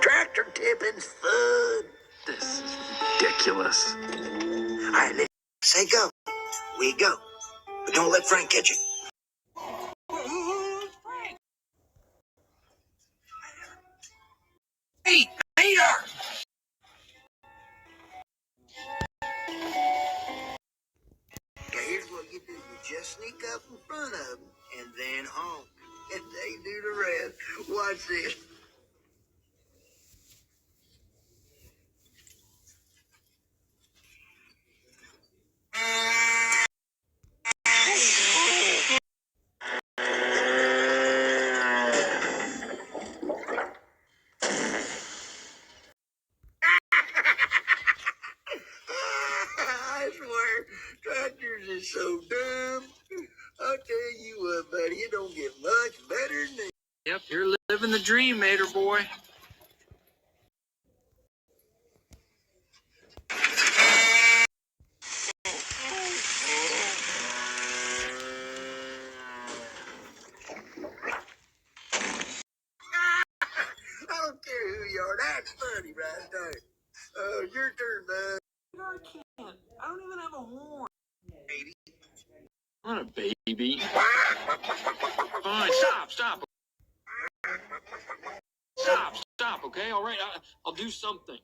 Tractor tipping's fun. This is ridiculous. All right, let's say go. We go. But don't let Frank catch it. Hey, Peter! Okay, here's what you do. You just sneak up in front of them and then honk. And they do the rest. Watch this. I swear, tractors is so dumb. I'll tell you what, buddy, it don't get much better than this. Yep, you're living the dream, Mater boy. I don't care who you are. That's funny right there. Your turn, bud. I can't. I don't even have a horn. Baby. I'm not a baby. Fine, stop. Stop, okay? All right, I'll do something.